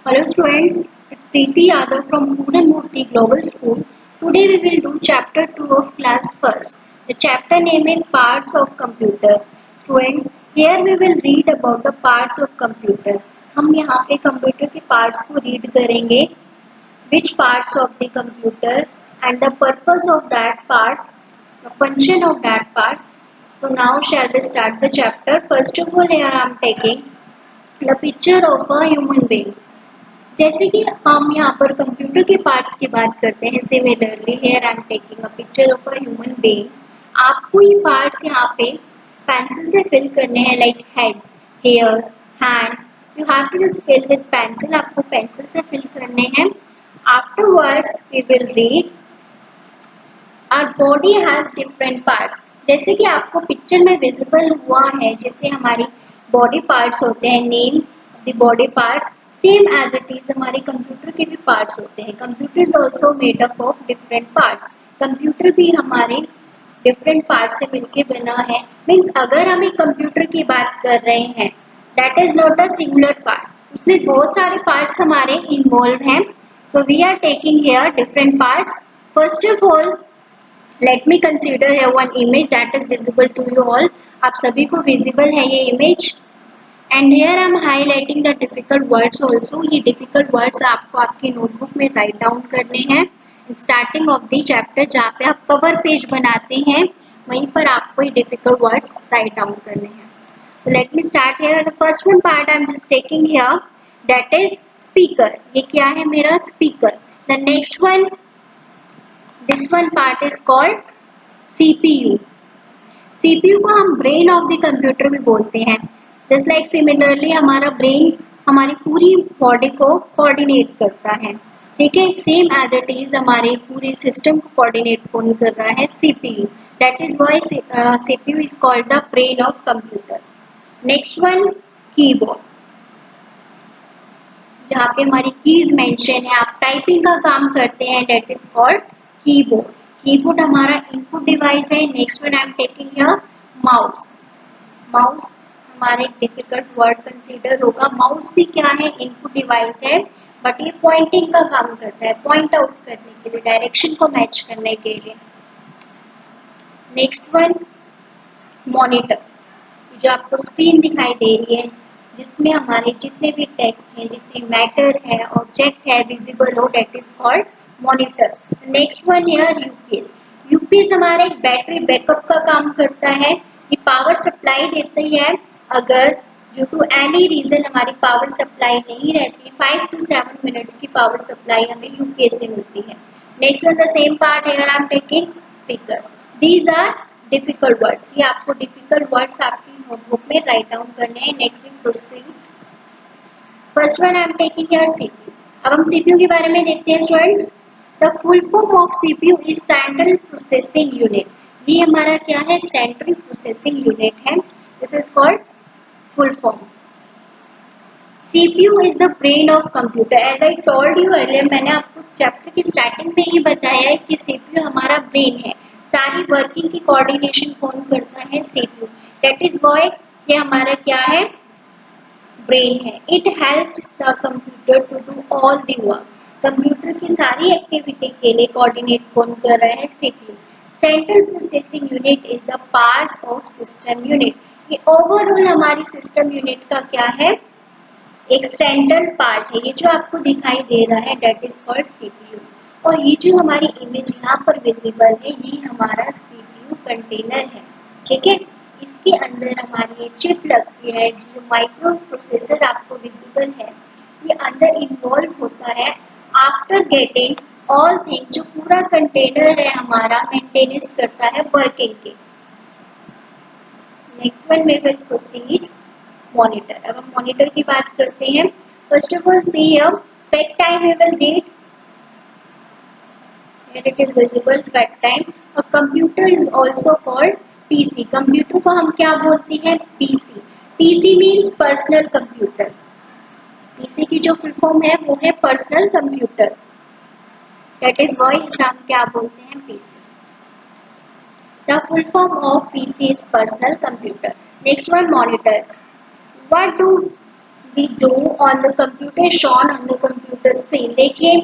Hello students, it's Preeti Yadav from Pooran Murthy Global School. Today we will do chapter 2 of class first. The chapter name is Parts of Computer. Students, here we will read about the parts of computer. हम यहाँ पे computer के parts को read करेंगे. Which parts of the computer and the purpose of that part, the function of that part. So now shall we start the chapter. First of all, here I am taking the picture of a human being. जैसे कि हम यहाँ पर computer के parts की बात करते हैं. Similarly here I am taking a picture of a human being. आपको ये पार्ट्स यहाँ पे पेंसिल से फिल करने हैं, like head, hairs, hand. You have to just fill with pencil. आपको पेंसिल से फिल करने हैं. Afterwards we will read our body has different parts. जैसे कि आपको पिक्चर में विजिबल हुआ है, जैसे हमारी बॉडी पार्ट्स होते हैं, name the body parts, same as it is हमारे कंप्यूटर के भी पार्ट्स होते हैं. Computer is also made up of different parts. Computer भी हमारे डिफरेंट पार्ट से मिलके बना है. मीन्स अगर हम एक कंप्यूटर की बात कर रहे हैं, that is not a singular part. उसमें बहुत सारे पार्ट्स हमारे इन्वॉल्व हैं. So we are taking here different parts. First of all let me consider here one image that is visible to you all. आप सभी को visible है ये image. And here I am highlighting the difficult words also. ये difficult words आपको आपकी notebook में write down करने हैं. Starting of the chapter जहाँ पे आप cover page बनाते हैं, वहीं पर आपको ये difficult words write down करने हैं. So let me start here. The first one part I am just taking here, that is speaker. ये क्या है मेरा speaker. The next one, this one part is called CPU. CPU को हम brain of the computer भी बोलते हैं. Just like similarly हमारा brain हमारी पूरी body को coordinate करता है. ठीक है, same as it is हमारे पूरे system को coordinate कौन कर रहा है? CPU. That is why CPU is called the brain of computer. Next one, keyboard. जहाँ पे हमारी कीज मेंशन है, आप टाइपिंग का काम करते हैं, that is called keyboard. Keyboard हमारा इनपुट डिवाइस है. Next one I am taking here mouse. Mouse हमारे डिफिकल्ट वर्ड कंसीडर होगा. माउस भी क्या है? इनपुट डिवाइस है, बट ये पॉइंटिंग का काम करता है, पॉइंट आउट करने के लिए, डायरेक्शन को मैच करने के लिए. Next one monitor. जो आपको स्क्रीन दिखाई दे रही है, जिसमें हमारे जितने भी टेक्स्ट हैं, जितने मैटर है, ऑब्जेक्ट है, विजिबल हो, that is called monitor. Next one here UPS. UPS हमारा एक बैटरी बैकअप का काम करता है. ये पावर सप्लाई देती है. अगर ड्यू टू एनी रीजन हमारी पावर सप्लाई नहीं रहती, 5 to 7 मिनट्स की पावर सप्लाई हमें यूपीएस से मिलती है. Next one the same part here I am taking speaker. These are difficult words. ये आपको डिफिकल्ट वर्ड्स आपकी नोटबुक में राइट डाउन करने हैं. Next week proceed. First one I am taking here CPU. अब हम सीपीयू के बारे में देखते हैं students. The full form of CPU is central processing unit. ये हमारा क्या है? सेंट्रल प्रोसेसिंग यूनिट है. This is called full form. CPU is the brain of computer. As I told you earlier, मैंने आपको चैप्टर की स्टार्टिंग में ही बताया है कि CPU हमारा ब्रेन है. सारी वर्किंग की कोऑर्डिनेशन कौन करता है? CPU. That is why ये हमारा क्या है? ब्रेन है. It helps the computer to do all the work. Computer की सारी एक्टिविटी के लिए कोऑर्डिनेट कौन कर रहा है? CPU. Central processing unit is the part of system unit. ये ओवरऑल हमारी सिस्टम यूनिट का क्या है? एक सेंट्रल पार्ट है. ये जो आपको दिखाई दे रहा है, डेट इज कॉल्ड सीपीयू. और ये जो हमारी इमेज यहाँ पर विजिबल है, ये हमारा सीपीयू कंटेनर है. ठीक है, इसके अंदर हमारी ये चिप लगती है. जो माइक्रो प्रोसेसर आपको विजिबल है, ये अंदर इन्वॉल्व होता है. आफ्टर गेटिंग ऑल थिंग, जो पूरा कंटेनर है हमारा मेंटेनेंस करता है वर्किंग के. Next one we will proceed monitor. अब हम मॉनिटर की बात करते हैं. First of all see here fact time we will read. Here it is visible fact time. A computer is also called PC. Computer को हम क्या बोलते हैं? PC. PC means personal computer. PC की जो फुल फॉर्म है वो है personal computer. That is why इसे हम क्या बोलते हैं? PC. The full form of PC is personal computer. Next one monitor. What do we do on the computer shown on the computer screen. देखिए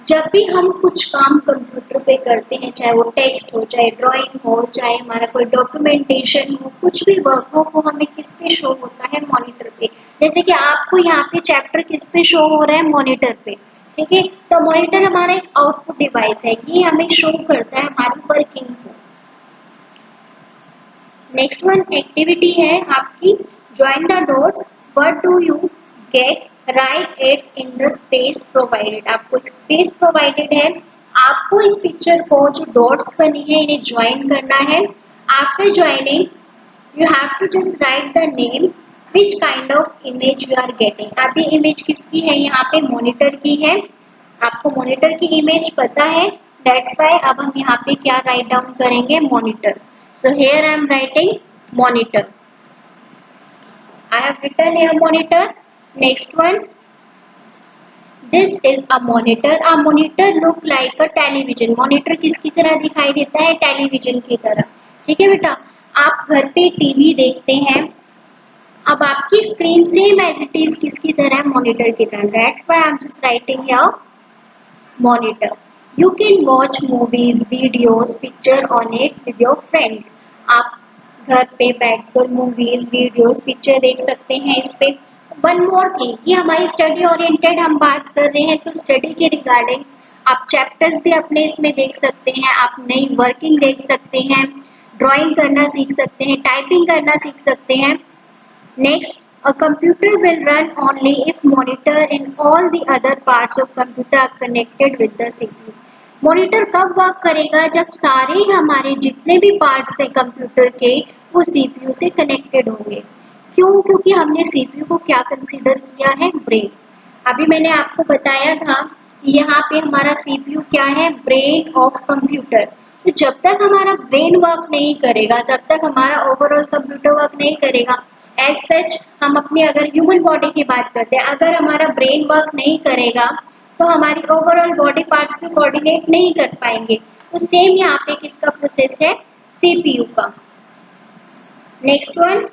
जब भी हम कुछ काम कंप्यूटर पे करते हैं, चाहे वो टेक्स्ट हो, चाहे ड्राइंग हो, चाहे हमारा कोई डॉक्यूमेंटेशन हो, कुछ भी वर्क हो, वो हमें किस पे शो होता है? मॉनिटर पे। जैसे कि आपको यहाँ पे चैप्टर किस पे शो हो रहा है? मॉनिटर पे। ठीक है, तो मॉनिटर हमारा एक आउटपुट डिवाइस है, ये हमें शो करता है हमारी वर्किंग को। नेक्स्ट वन एक्टिविटी है आपकी, join the dots, what do you get, right it in the space provided. आपको एक स्पेस प्रोवाइडेड है, आपको इस पिक्चर को जो डॉट्स बनी है इन्हें ज्वाइन करना है। After joining you have to just write the name, which kind of image you are getting. अब ये इमेज किसकी है? यहाँ पे मॉनिटर की है। आपको मॉनिटर की इमेज पता है, दैट्स वाई अब हम यहाँ पे क्या राइट डाउन करेंगे? Monitor. So here I am writing monitor. I have written here monitor. Next one. This is a monitor. A monitor look like a television. Monitor किसकी तरह दिखाई देता है? टेलीविजन की तरह। ठीक है बेटा, आप घर पे टीवी देखते हैं, अब आपकी screen same as it is किसकी तरह है? मॉनिटर की तरह। That's why I am just writing here monitor. You can watch movies, videos, picture on it with your friends. आप घर पे बैठकर मूवीज, वीडियोस, पिक्चर देख सकते हैं इस पे। वन मोर थिंग, ये हमारी स्टडी ओरिएंटेड हम बात कर रहे हैं, तो स्टडी के रिगार्डिंग आप चैप्टर्स भी अपने इसमें देख सकते हैं, आप नई वर्किंग देख सकते हैं, ड्राइंग करना सीख सकते हैं, टाइपिंग करना सीख सकते हैं। Next, a computer will run only if monitor and all the other parts of computer are connected with the CPU. Monitor कब वर्क करेगा? जब सारे हमारे जितने भी पार्ट्स हैं कंप्यूटर के वो सीपीयू से कनेक्टेड होंगे। क्यों? क्योंकि हमने सीपीयू को क्या कंसीडर किया है? ब्रेन। अभी मैंने आपको बताया था कि यहाँ पे हमारा सीपीयू क्या है? Brain of computer. तो जब तक हमारा ब्रेन वर्क नहीं करेगा तब तक हमारा ओवरऑल कंप्यूटर वर्क नहीं करेगा। एज सच हम अपनी अगर ह्यूमन बॉडी की बात करते हैं, अगर हमारा ब्रेन वर्क नहीं करेगा तो हमारी ओवरऑल बॉडी पार्ट्स भी कोऑर्डिनेट नहीं कर पाएंगे। तो सेम यहाँ पे किसका प्रोसेस है? सीपीयू का। Next one,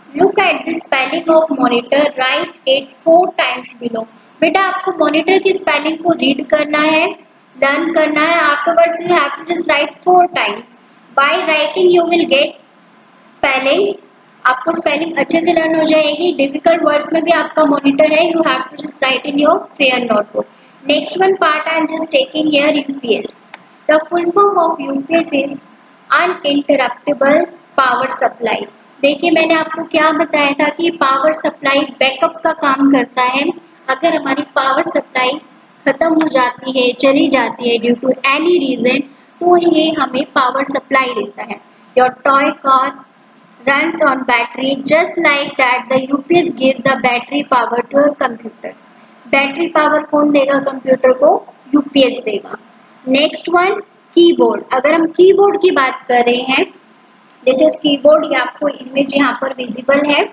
look at the spelling of monitor, right it 4 times below. बेटा आपको मॉनिटर की स्पेलिंग को रीड करना है, लर्न करना है, afterwards you have to just write 4 times. By writing you will get spelling, आपको स्पेलिंग अच्छे से लर्न हो जाएगी। डिफिकल्ट वर्ड्स में भी आपका मॉनिटर है, you have to just write in your fair notebook. Next one part I am just taking here UPS. The full form of UPS is uninterruptible power supply. देखिए मैंने आपको क्या बताया था कि पावर सप्लाई बैकअप का काम करता है। अगर हमारी पावर सप्लाई खत्म हो जाती है, चली जाती है ड्यू टू एनी रीजन, तो ये हमें पावर सप्लाई देता है। Your toy car runs on battery, just like that the UPS gives the battery power to your computer. Battery power कौन देगा कंप्यूटर को? यूपीएस देगा। Next one, keyboard. अगर हम कीबोर्ड की बात कर रहे हैं, दिस इज कीबोर्ड, ये आपको इमेज यहाँ पर विजिबल है।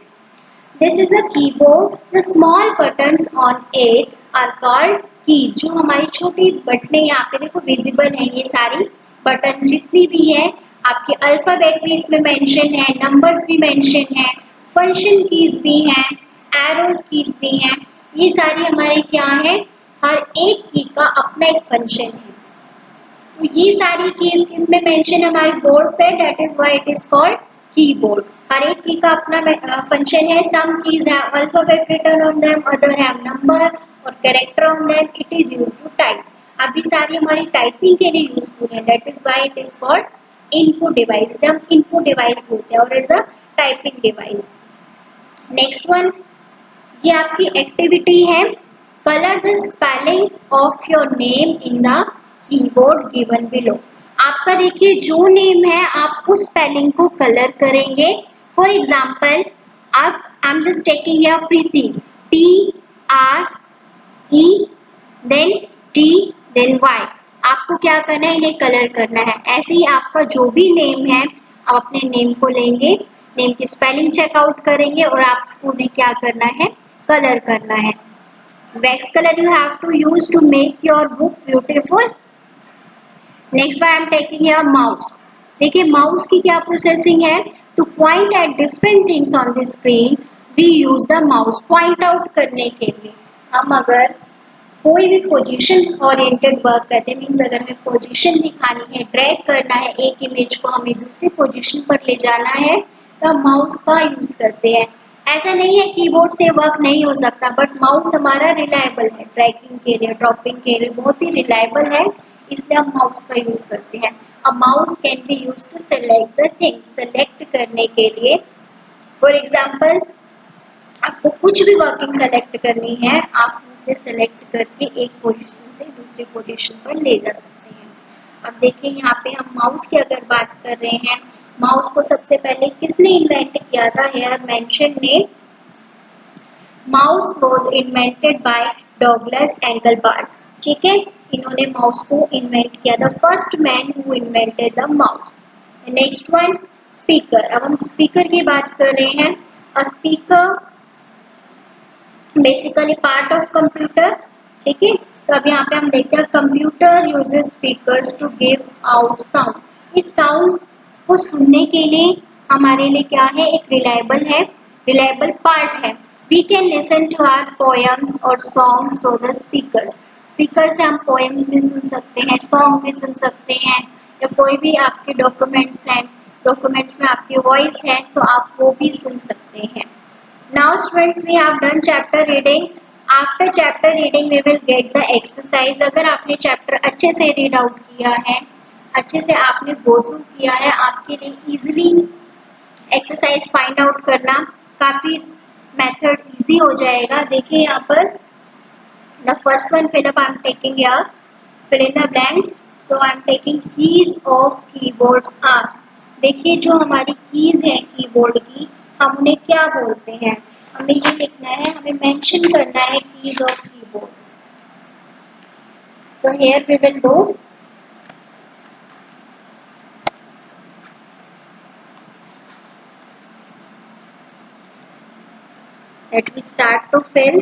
This is a keyboard, the small buttons on it are called keys. जो हमारी छोटी बटनें यहाँ पे देखो विजिबल है, ये सारी बटन जितनी भी है, आपके अल्फाबेट भी इसमें मेंशन है, नंबर्स भी मेंशन है, फंक्शन कीज भी हैं, एरोज कीज भी हैं। ये सारी हमारे क्या है? हर एक की का अपना एक फंक्शन है। तो ये सारी कीज इसमें मेंशन हमारे बोर्ड पे, that is why it is called keyboard. हर एक की का अपना फंक्शन है। Some keys have alphabet written on them, other have number और character on them. It is used to type. अभी सारी हमारी टाइपिंग के लिए यूजफुल है, that is why it is called input device. हम इनपुट डिवाइस बोलते हैं और is a typing device. Next one, ये आपकी एक्टिविटी है, colour the spelling of your name in the keyboard given below. आपका देखिए जो नेम है आप उस स्पेलिंग को कलर करेंगे। फॉर एग्जाम्पल आप I am just taking your Preeti, PRE then T then Y। आपको क्या करना है? इन्हें कलर करना है। ऐसे ही आपका जो भी नेम है आप अपने नेम को लेंगे, नेम की स्पेलिंग चेकआउट करेंगे और आपको उन्हें क्या करना है? कलर करना है। Wax colour you have to use to make your book beautiful. Next I am taking your mouse. देखिए माउस की क्या प्रोसेसिंग है? To point at different things on the screen, we use the mouse point out करने के लिए। हम अगर कोई भी पोजीशन ओरिएंटेड वर्क करते हैं, मीन्स अगर हमें पोजीशन दिखानी है, ड्रैग करना है, एक इमेज को हमें दूसरी पोजीशन पर ले जाना है, तो हम माउस का यूज करते हैं। ऐसा नहीं है कीबोर्ड से वर्क नहीं हो सकता, बट माउस हमारा रिलायबल है, ड्रैगिंग के लिए, ड्रॉपिंग के लिए बहुत ही रिलायबल है, इसलिए हम माउस का यूज करते हैं। अब mouse can be use to select the things, select करने के लिए। फॉर एग्जाम्पल, आपको कुछ भी वर्किंग सेलेक्ट करनी है, आप उसे सेलेक्ट करके एक पोजीशन से दूसरी पोजीशन पर ले जा सकते हैं। अब देखिए यहाँ पे हम माउस की अगर बात कर रहे हैं, माउस को सबसे पहले किसने इन्वेंट किया था? हेयर मेंशन ने। Mouse was invented by Douglas Engelbart. ठीक है, इन्होंने माउस को इन्वेंट किया, the first man who invented the mouse. Next one, speaker. अब हम स्पीकर की बात कर रहे हैं। A speaker basically part of computer. ठीक है, तो अब यहाँ पे हम देखते हैं computer uses speakers to give out sound. इस साउंड को सुनने के लिए हमारे लिए क्या है? एक रिलायबल है, रिलायबल पार्ट है। We can listen to our poems और songs to the speakers. Speaker से हम पोएम्स भी सुन सकते हैं, सॉन्ग भी सुन सकते हैं, या कोई भी आपके डॉक्यूमेंट्स हैं, डॉक्यूमेंट्स में आपकी वॉइस है तो आप वो भी सुन सकते हैं। Now students, we have done chapter reading. After chapter reading we will get the exercise. अगर आपने चैप्टर अच्छे से रीड आउट किया है, अच्छे से आपने गो थ्रू किया है, आपके लिए इजीली एक्सरसाइज फाइंड आउट करना काफ़ी मेथड इजी हो जाएगा। देखिए यहाँ पर the first one fill up I am taking here, fill in the blanks. So I am taking keys of keyboards are. देखिए जो हमारी कीज है कीबोर्ड की, हम उन्हें क्या बोलते हैं? हमें ये लिखना है, हमें मेंशन करना है keys of keyboard. So here we will do let me start to fill.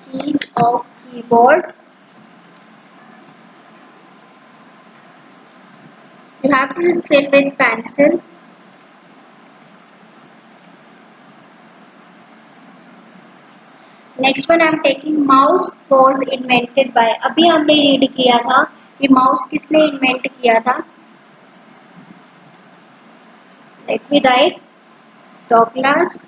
Keys of keyboard, you have to just fill with pencil. Next one I am taking mouse was invented by. अभी हमने read किया था कि mouse किसने invent किया था। Let me write, Douglas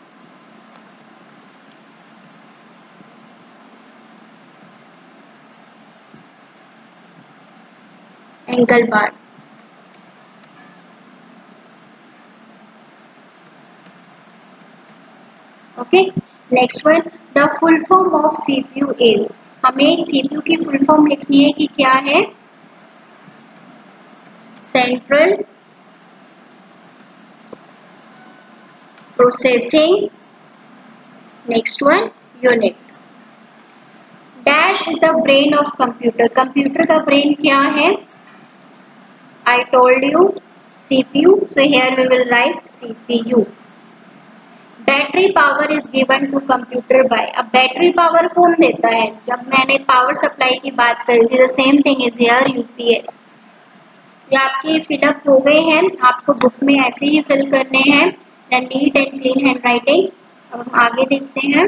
Engelbart. Okay, next one, the full form of CPU is. हमें CPU की फुल फॉर्म लिखनी है कि क्या है? Central processing, next one unit. Dash is the brain of computer. Computer का ब्रेन क्या है? I told you CPU, so here we will write CPU. Battery power is given to computer by. अब battery power कौन देता है? जब मैंने power supply की बात करी थी, the same thing is here, UPS. ये आपके फिलअप हो गए हैं, आपको बुक में ऐसे ही फिल करने हैं, neat and clean handwriting. अब हम आगे देखते हैं।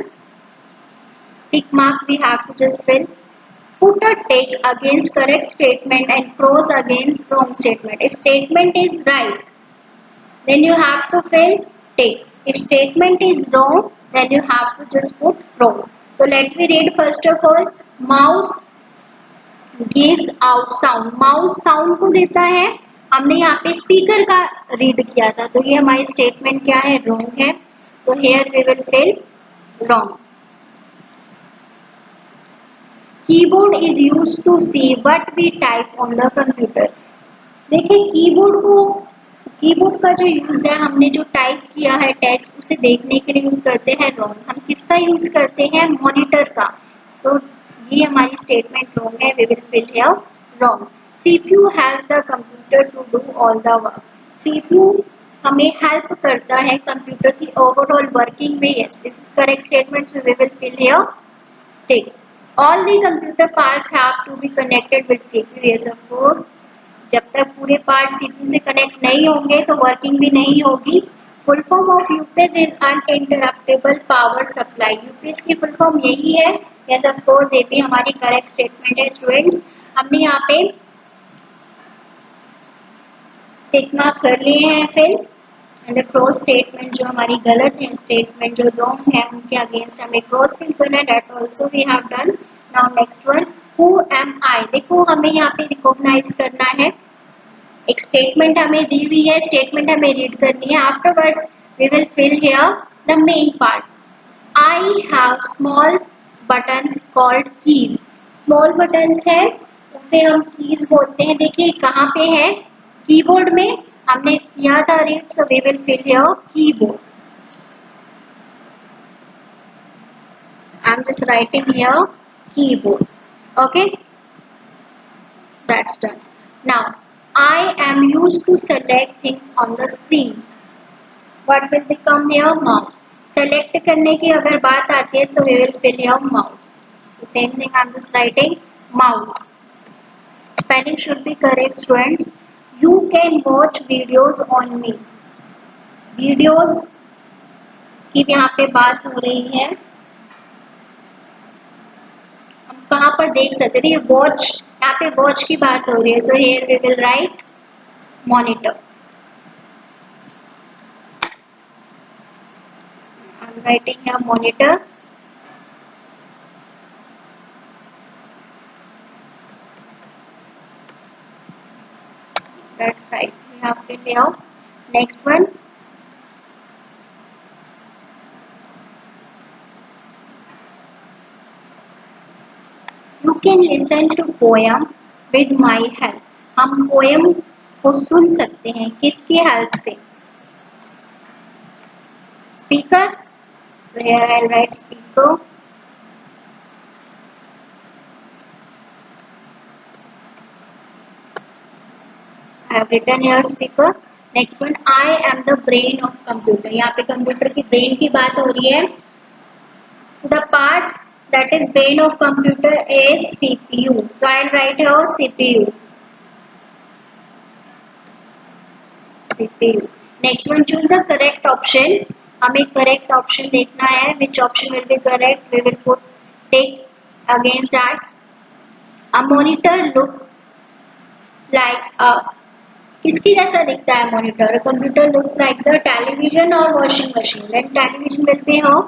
Tick mark we have to just fill. Put a tick against correct statement and cross against wrong statement. If statement is right, then you have to fill tick. If statement is wrong, then you have to just put cross. So let me read first of all. Mouse gives out sound. Mouse sound को देता है। हमने यहाँ पे speaker का read किया था, तो ये हमारी स्टेटमेंट क्या है? रॉन्ग है। So here we will fill wrong. Keyboard is used to see what we type on the computer. देखिए कीबोर्ड का जो यूज है, हमने जो टाइप किया है टेक्स्ट उसे देखने के लिए यूज करते हैं रॉन्ग। हम किसका यूज करते हैं? मॉनिटर का। तो ये हमारी स्टेटमेंट रॉन्ग है, we will fill here wrong. CPU help the computer to do all the work. CPU हमें हेल्प करता है कंप्यूटर की ओवरऑल वर्किंग में। Yes, this is correct statement, so we will fill here tick. All the computer parts have to be connected with CPU. Yes, of course. जब तक पूरे part CPU से connect नहीं होंगे तो वर्किंग भी नहीं होगी। Full form of UPS is uninterruptible power supply. UPS की फुल फॉर्म यही है। यस ऑफ कोर्स, ये भी हमारी करेक्ट स्टेटमेंट है स्टूडेंट्स। हमने यहाँ पे टिक मार्क कर लिए हैं फिल एंड क्रॉस स्टेटमेंट जो हमारी गलत है, स्टेटमेंट जो रॉन्ग है, उनके अगेंस्ट हमें क्रॉस फिल करना है। That also we have done. Now next one, who am I. देखो हमें यहाँ पे रिकॉग्नाइज करना है। एक स्टेटमेंट हमें दी हुई है, स्टेटमेंट हमें रीड करनी है। Afterwards we will fill here the main part. I have small buttons called keys. Small buttons है, उसे हम कीज बोलते हैं। देखिए कहाँ पे है, कीबोर्ड में हमने किया था read, so we will fill here keyboard. I am just writing here keyboard. Okay, that's done. Now, I am used to select things on the screen. What will become here? Mouse. Select करने की अगर बात आती है, so we will fill here mouse. So same thing, I'm just writing mouse. Spelling should be correct, students. You can watch videos on me. Videos की यहाँ पे बात हो रही है, हम कहाँ पर देख सकते थे? वॉच, यहाँ पे वॉच की बात हो रही है। So here we will write monitor. I'm writing here monitor. That's right. We have fill here. Next one. You can listen to poem with my help. हम poem को सुन सकते हैं किसकी हेल्प से? Speaker. So here I'll write speaker. I have written here speaker. Next one, I am the brain of computer. यहाँ पे computer की brain की बात हो रही है. So the part that is brain of computer is CPU. So I'll write here CPU. CPU. Next one, choose the correct option. हमें correct option देखना है. Which option will be correct? We will put take against that. A monitor look like a, किसकी जैसा दिखता है monitor? Computer looks like the television और washing machine. Then television will be how?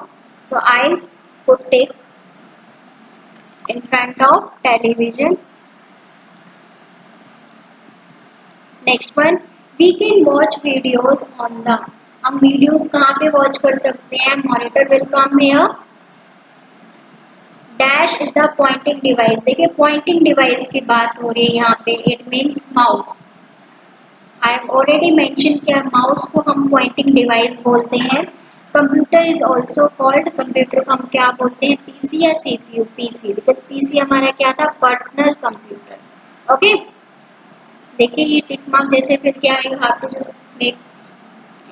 So I put tick in front of television. Next one, we can watch videos on the. हम videos कहाँ पे watch कर सकते हैं? Monitor will come here. Dash is the pointing device. देखिए pointing device की बात हो रही है यहाँ पे. It means mouse. I have already mention किया, माउस को हम पॉइंटिंग डिवाइस बोलते हैं. Computer is also called, computer को हम क्या बोलते हैं? पीसी या सीपीयू? पीसी, बिकॉज पीसी हमारा क्या था? Personal computer. ओके, देखिए ये टिक मार्क जैसे फिर क्या है, you have to just make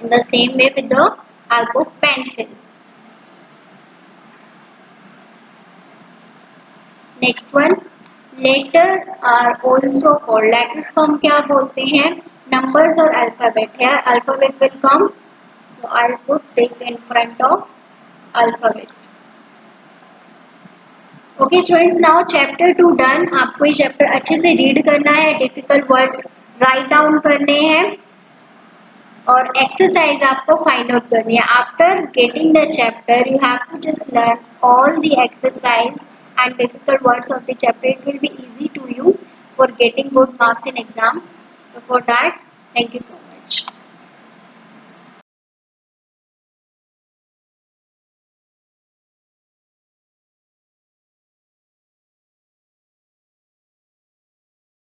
in the same way with the help of pencil. Next one, letter are also called. Letters को हम क्या बोलते हैं? नंबर्स और अल्फाबेट है. Alphabet will come, so I'll put tick in front of alphabet. Okay students, now chapter 2 done. आपको ये chapter अच्छे से रीड करना है, डिफिकल्ट वर्ड्स राइट डाउन करने हैं और एक्सरसाइज आपको फाइंड आउट करनी है. After getting the chapter you have to just learn all the exercise and difficult words of the chapter. It will be easy to you for getting good marks in exam. So for that, thank you so much.